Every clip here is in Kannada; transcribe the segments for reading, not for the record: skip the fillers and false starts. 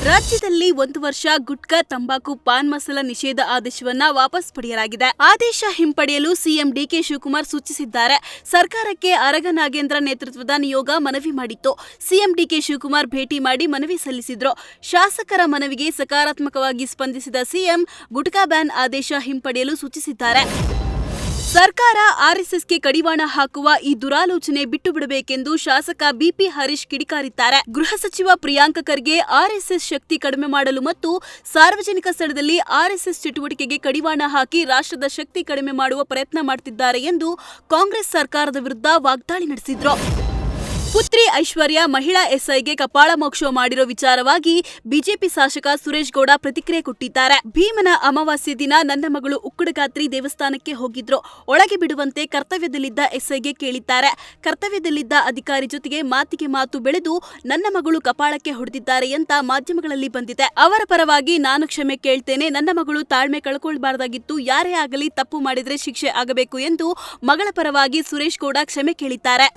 ರಾಜ್ಯದಲ್ಲಿ 1 ವರ್ಷ ಗುಟ್ಕಾ, ತಂಬಾಕು, ಪಾನ್ ಮಸಾಲ ನಿಷೇಧ ಆದೇಶವನ್ನ ವಾಪಸ್ ಪಡೆಯಲಾಗಿದೆ. ಆದೇಶ ಹಿಂಪಡೆಯಲು ಸಿಎಂ ಡಿಕೆ ಶಿವಕುಮಾರ್ ಸೂಚಿಸಿದ್ದಾರೆ. ಸರ್ಕಾರಕ್ಕೆ ಆರಗ ನಾಗೇಂದ್ರ ನೇತೃತ್ವದ ನಿಯೋಗ ಮನವಿ ಮಾಡಿತ್ತು. ಸಿಎಂ ಡಿಕೆ ಶಿವಕುಮಾರ್ ಭೇಟಿ ಮಾಡಿ ಮನವಿ ಸಲ್ಲಿಸಿದ್ರು. ಶಾಸಕರ ಮನವಿಗೆ ಸಕಾರಾತ್ಮಕವಾಗಿ ಸ್ಪಂದಿಸಿದ ಸಿಎಂ ಗುಟ್ಕಾ ಬ್ಯಾನ್ ಆದೇಶ ಹಿಂಪಡೆಯಲು ಸೂಚಿಸಿದ್ದಾರೆ. ಸರ್ಕಾರ ಆರ್ಎಸ್ಎಸ್ಗೆ ಕಡಿವಾಣ ಹಾಕುವ ಈ ದುರಾಲೋಚನೆ ಬಿಟ್ಟು ಬಿಡಬೇಕೆಂದು ಶಾಸಕ ಬಿಪಿ ಹರೀಶ್ ಕಿಡಿಕಾರಿದ್ದಾರೆ. ಗೃಹ ಸಚಿವ ಪ್ರಿಯಾಂಕ ಖರ್ಗೆ ಆರ್ಎಸ್ಎಸ್ ಶಕ್ತಿ ಕಡಿಮೆ ಮಾಡಲು ಮತ್ತು ಸಾರ್ವಜನಿಕ ಸ್ಥಳದಲ್ಲಿ ಆರ್ಎಸ್ಎಸ್ ಚಟುವಟಿಕೆಗೆ ಕಡಿವಾಣ ಹಾಕಿ ರಾಷ್ಟ್ರದ ಶಕ್ತಿ ಕಡಿಮೆ ಮಾಡುವ ಪ್ರಯತ್ನ ಮಾಡುತ್ತಿದ್ದಾರೆ ಎಂದು ಕಾಂಗ್ರೆಸ್ ಸರ್ಕಾರದ ವಿರುದ್ಧ ವಾಗ್ದಾಳಿ ನಡೆಸಿದ್ರು. ಪುತ್ರಿ ಐಶ್ವರ್ಯ ಮಹಿಳಾ ಎಸ್ಐಗೆ ಕಪಾಳ ಮೋಕ್ಷ ಮಾಡಿರೋ ವಿಚಾರವಾಗಿ ಬಿಜೆಪಿ ಶಾಸಕ ಸುರೇಶ್ ಗೌಡ ಪ್ರತಿಕ್ರಿಯೆ ಕೊಟ್ಟಿದ್ದಾರೆ. ಭೀಮನ ಅಮಾವಾಸ್ಯೆ ದಿನ ನನ್ನ ಮಗಳು ಉಕ್ಕಡಗಾತ್ರಿ ದೇವಸ್ಥಾನಕ್ಕೆ ಹೋಗಿದ್ರು. ಒಳಗೆ ಬಿಡುವಂತೆ ಕರ್ತವ್ಯದಲ್ಲಿದ್ದ ಎಸ್ಐಗೆ ಕೇಳಿದ್ದಾರೆ. ಕರ್ತವ್ಯದಲ್ಲಿದ್ದ ಅಧಿಕಾರಿ ಜೊತೆಗೆ ಮಾತಿಗೆ ಮಾತು ಬೆಳೆದು ನನ್ನ ಮಗಳು ಕಪಾಳಕ್ಕೆ ಹೊಡೆದಿದ್ದಾರೆ ಅಂತ ಮಾಧ್ಯಮಗಳಲ್ಲಿ ಬಂದಿದೆ. ಅವರ ಪರವಾಗಿ ನಾನು ಕ್ಷಮೆ ಕೇಳ್ತೇನೆ. ನನ್ನ ಮಗಳು ತಾಳ್ಮೆ ಕಳ್ಕೊಳ್ಬಾರ್ದಾಗಿತ್ತು. ಯಾರೇ ಆಗಲಿ ತಪ್ಪು ಮಾಡಿದ್ರೆ ಶಿಕ್ಷೆ ಆಗಬೇಕು ಎಂದು ಮಗಳ ಪರವಾಗಿ ಸುರೇಶ್ ಗೌಡ ಕ್ಷಮೆ ಕೇಳಿದ್ದಾರೆ.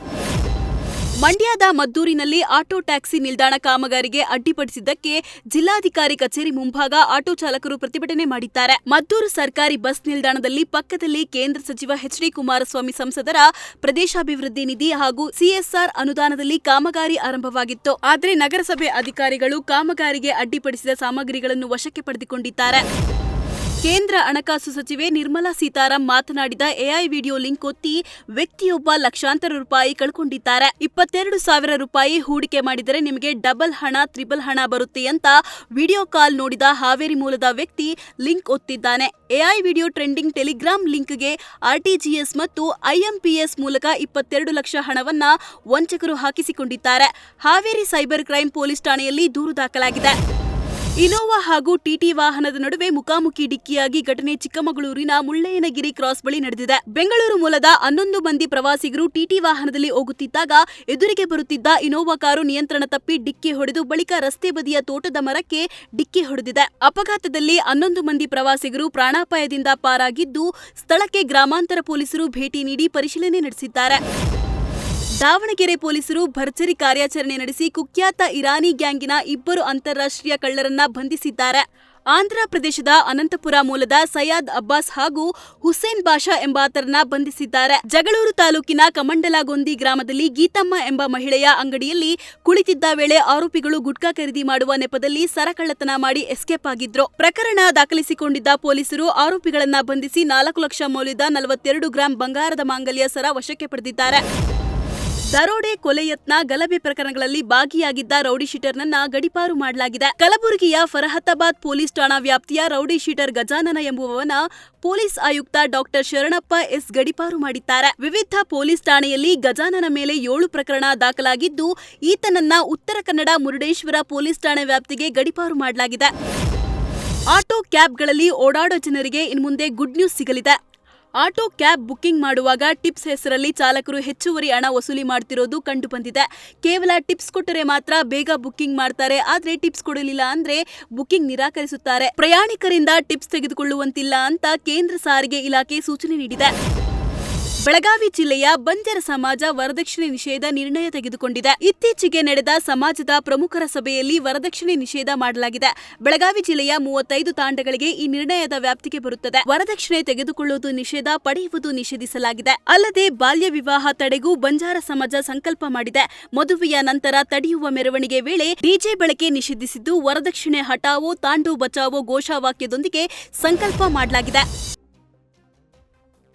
ಮಂಡ್ಯದ ಮದ್ದೂರಿನಲ್ಲಿ ಆಟೋ ಟ್ಯಾಕ್ಸಿ ನಿಲ್ದಾಣ ಕಾಮಗಾರಿಗೆ ಅಡ್ಡಿಪಡಿಸಿದ್ದಕ್ಕೆ ಜಿಲ್ಲಾಧಿಕಾರಿ ಕಚೇರಿ ಮುಂಭಾಗ ಆಟೋ ಚಾಲಕರು ಪ್ರತಿಭಟನೆ ಮಾಡಿದ್ದಾರೆ. ಮದ್ದೂರು ಸರ್ಕಾರಿ ಬಸ್ ನಿಲ್ದಾಣದಲ್ಲಿ ಪಕ್ಕದಲ್ಲಿ ಕೇಂದ್ರ ಸಚಿವ ಎಚ್ಡಿ ಕುಮಾರಸ್ವಾಮಿ ಸಂಸದರ ಪ್ರದೇಶಾಭಿವೃದ್ಧಿ ನಿಧಿ ಹಾಗೂ ಸಿಎಸ್ಆರ್ ಅನುದಾನದಲ್ಲಿ ಕಾಮಗಾರಿ ಆರಂಭವಾಗಿತ್ತು. ಆದರೆ ನಗರಸಭೆ ಅಧಿಕಾರಿಗಳು ಕಾಮಗಾರಿಗೆ ಅಡ್ಡಿಪಡಿಸಿದ ಸಾಮಗ್ರಿಗಳನ್ನು ವಶಕ್ಕೆ ಪಡೆದುಕೊಂಡಿದ್ದಾರೆ. ಕೇಂದ್ರ ಹಣಕಾಸು ಸಚಿವೆ ನಿರ್ಮಲಾ ಸೀತಾರಾಮನ್ ಮಾತನಾಡಿದ ಎಐ ವಿಡಿಯೋ ಲಿಂಕ್ ಒತ್ತಿ ವ್ಯಕ್ತಿಯೊಬ್ಬ ಲಕ್ಷಾಂತರ ರೂಪಾಯಿ ಕಳ್ಕೊಂಡಿದ್ದಾರೆ. 22,000 ರೂಪಾಯಿ ಹೂಡಿಕೆ ಮಾಡಿದರೆ ನಿಮಗೆ ಡಬಲ್ ಹಣ, ತ್ರಿಬಲ್ ಹಣ ಬರುತ್ತೆ ಅಂತ ವಿಡಿಯೋ ಕಾಲ್ ನೋಡಿದ ಹಾವೇರಿ ಮೂಲದ ವ್ಯಕ್ತಿ ಲಿಂಕ್ ಒತ್ತಿದ್ದಾನೆ. ಎಐ ವಿಡಿಯೋ ಟ್ರೆಂಡಿಂಗ್ ಟೆಲಿಗ್ರಾಮ್ ಲಿಂಕ್ಗೆ ಆರ್ಟಿಜಿಎಸ್ ಮತ್ತು ಐಎಂಪಿಎಸ್ ಮೂಲಕ 22 ಲಕ್ಷ ಹಣವನ್ನ ವಂಚಕರು ಹಾಕಿಸಿಕೊಂಡಿದ್ದಾರೆ. ಹಾವೇರಿ ಸೈಬರ್ ಕ್ರೈಂ ಪೊಲೀಸ್ ಠಾಣೆಯಲ್ಲಿ ದೂರು ದಾಖಲಾಗಿದೆ. ಇನೋವಾ ಹಾಗೂ ಟಿಟಿ ವಾಹನದ ನಡುವೆ ಮುಖಾಮುಖಿ ಡಿಕ್ಕಿಯಾಗಿ ಘಟನೆ ಚಿಕ್ಕಮಗಳೂರಿನ ಮುಳ್ಳಯ್ಯನಗಿರಿ ಕ್ರಾಸ್ ಬಳಿ ನಡೆದಿದೆ. ಬೆಂಗಳೂರು ಮೂಲದ 11 ಮಂದಿ ಪ್ರವಾಸಿಗರು ಟಿಟಿ ವಾಹನದಲ್ಲಿ ಹೋಗುತ್ತಿದ್ದಾಗ ಎದುರಿಗೆ ಬರುತ್ತಿದ್ದ ಇನೋವಾ ಕಾರು ನಿಯಂತ್ರಣ ತಪ್ಪಿ ಡಿಕ್ಕಿ ಹೊಡೆದು ಬಳಿಕ ರಸ್ತೆ ಬದಿಯ ತೋಟದ ಮರಕ್ಕೆ ಡಿಕ್ಕಿ ಹೊಡೆದಿದೆ. ಅಪಘಾತದಲ್ಲಿ 11 ಮಂದಿ ಪ್ರವಾಸಿಗರು ಪ್ರಾಣಾಪಾಯದಿಂದ ಪಾರಾಗಿದ್ದು, ಸ್ಥಳಕ್ಕೆ ಗ್ರಾಮಾಂತರ ಪೊಲೀಸರು ಭೇಟಿ ನೀಡಿ ಪರಿಶೀಲನೆ ನಡೆಸಿದ್ದಾರೆ. ದಾವಣಗೆರೆ ಪೊಲೀಸರು ಭರ್ಜರಿ ಕಾರ್ಯಾಚರಣೆ ನಡೆಸಿ ಕುಖ್ಯಾತ ಇರಾನಿ ಗ್ಯಾಂಗಿನ 2 ಅಂತಾರಾಷ್ಟ್ರೀಯ ಕಳ್ಳರನ್ನ ಬಂಧಿಸಿದ್ದಾರೆ. ಆಂಧ್ರಪ್ರದೇಶದ ಅನಂತಪುರ ಮೂಲದ ಸಯ್ಯದ್ ಅಬ್ಬಾಸ್ ಹಾಗೂ ಹುಸೇನ್ ಬಾಷಾ ಎಂಬಾತರನ್ನ ಬಂಧಿಸಿದ್ದಾರೆ. ಜಗಳೂರು ತಾಲೂಕಿನ ಕಮಂಡಲಗೊಂದಿ ಗ್ರಾಮದಲ್ಲಿ ಗೀತಮ್ಮ ಎಂಬ ಮಹಿಳೆಯ ಅಂಗಡಿಯಲ್ಲಿ ಕುಳಿತಿದ್ದ ವೇಳೆ ಆರೋಪಿಗಳು ಗುಟ್ಕಾ ಖರೀದಿ ಮಾಡುವ ನೆಪದಲ್ಲಿ ಸರಕಳ್ಳತನ ಮಾಡಿ ಎಸ್ಕೇಪ್ ಆಗಿದ್ರು. ಪ್ರಕರಣ ದಾಖಲಿಸಿಕೊಂಡಿದ್ದ ಪೊಲೀಸರು ಆರೋಪಿಗಳನ್ನ ಬಂಧಿಸಿ 4 ಲಕ್ಷ ಮೌಲ್ಯದ 42 ಗ್ರಾಂ ಬಂಗಾರದ ಮಾಂಗಲ್ಯ ಸರ ವಶಕ್ಕೆ ಪಡೆದಿದ್ದಾರೆ. ದರೋಡೆ, ಕೊಲೆ ಯತ್ನ, ಗಲಭೆ ಪ್ರಕರಣಗಳಲ್ಲಿ ಭಾಗಿಯಾಗಿದ್ದ ರೌಡಿ ಶೀಟರ್ನನ್ನ ಗಡೀಪಾರು ಮಾಡಲಾಗಿದೆ. ಕಲಬುರಗಿಯ ಫರಹತಾಬಾದ್ ಪೊಲೀಸ್ ಠಾಣಾ ವ್ಯಾಪ್ತಿಯ ರೌಡಿ ಶೀಟರ್ ಗಜಾನನ ಎಂಬುವವನ ಪೊಲೀಸ್ ಆಯುಕ್ತ ಡಾಕ್ಟರ್ ಶರಣಪ್ಪ ಎಸ್ ಗಡೀಪಾರು ಮಾಡಿದ್ದಾರೆ. ವಿವಿಧ ಪೊಲೀಸ್ ಠಾಣೆಯಲ್ಲಿ ಗಜಾನನ ಮೇಲೆ 7 ಪ್ರಕರಣ ದಾಖಲಾಗಿದ್ದು, ಈತನನ್ನ ಉತ್ತರ ಕನ್ನಡ ಮುರುಡೇಶ್ವರ ಪೊಲೀಸ್ ಠಾಣೆ ವ್ಯಾಪ್ತಿಗೆ ಗಡೀಪಾರು ಮಾಡಲಾಗಿದೆ. ಆಟೋ ಕ್ಯಾಬ್ಗಳಲ್ಲಿ ಓಡಾಡೋ ಜನರಿಗೆ ಇನ್ಮುಂದೆ ಗುಡ್ ನ್ಯೂಸ್ ಸಿಗಲಿದೆ. ಆಟೋ ಕ್ಯಾಬ್ ಬುಕ್ಕಿಂಗ್ ಮಾಡುವಾಗ ಟಿಪ್ಸ್ ಹೆಸರಲ್ಲಿ ಚಾಲಕರು ಹೆಚ್ಚುವರಿ ಹಣ ವಸೂಲಿ ಮಾಡುತ್ತಿರೋದು ಕಂಡು ಬಂದಿದೆ. ಕೇವಲ ಟಿಪ್ಸ್ ಕೊಟ್ಟರೆ ಮಾತ್ರ ಬೇಗ ಬುಕ್ಕಿಂಗ್ ಮಾಡ್ತಾರೆ. ಆದ್ರೆ ಟಿಪ್ಸ್ ಕೊಡಲಿಲ್ಲ ಅಂದ್ರೆ ಬುಕ್ಕಿಂಗ್ ನಿರಾಕರಿಸುತ್ತಾರೆ. ಪ್ರಯಾಣಿಕರಿಂದ ಟಿಪ್ಸ್ ತೆಗೆದುಕೊಳ್ಳುವಂತಿಲ್ಲ ಅಂತ ಕೇಂದ್ರ ಸಾರಿಗೆ ಇಲಾಖೆ ಸೂಚನೆ ನೀಡಿದೆ. ಬೆಳಗಾವಿ ಜಿಲ್ಲೆಯ ಬಂಜರ ಸಮಾಜ ವರದಕ್ಷಿಣೆ ನಿಷೇಧ ನಿರ್ಣಯ ತೆಗೆದುಕೊಂಡಿದೆ. ಇತ್ತೀಚೆಗೆ ನಡೆದ ಸಮಾಜದ ಪ್ರಮುಖರ ಸಭೆಯಲ್ಲಿ ವರದಕ್ಷಿಣೆ ನಿಷೇಧ ಮಾಡಲಾಗಿದೆ. ಬೆಳಗಾವಿ ಜಿಲ್ಲೆಯ 35 ತಾಂಡಗಳಿಗೆ ಈ ನಿರ್ಣಯದ ವ್ಯಾಪ್ತಿಗೆ ಬರುತ್ತದೆ. ವರದಕ್ಷಿಣೆ ತೆಗೆದುಕೊಳ್ಳುವುದು ನಿಷೇಧ, ಪಡೆಯುವುದು ನಿಷೇಧಿಸಲಾಗಿದೆ. ಅಲ್ಲದೆ ಬಾಲ್ಯ ವಿವಾಹ ತಡೆಗೂ ಬಂಜಾರ ಸಮಾಜ ಸಂಕಲ್ಪ ಮಾಡಿದೆ. ಮದುವೆಯ ನಂತರ ತಡೆಯುವ ಮೆರವಣಿಗೆ ವೇಳೆ ಡಿಜೆ ಬಳಕೆ ನಿಷೇಧಿಸಿದ್ದು, ವರದಕ್ಷಿಣೆ ಹಟಾವೋ ತಾಂಡೋ ಬಚಾವೋ ಘೋಷವಾಕ್ಯದೊಂದಿಗೆ ಸಂಕಲ್ಪ ಮಾಡಲಾಗಿದೆ.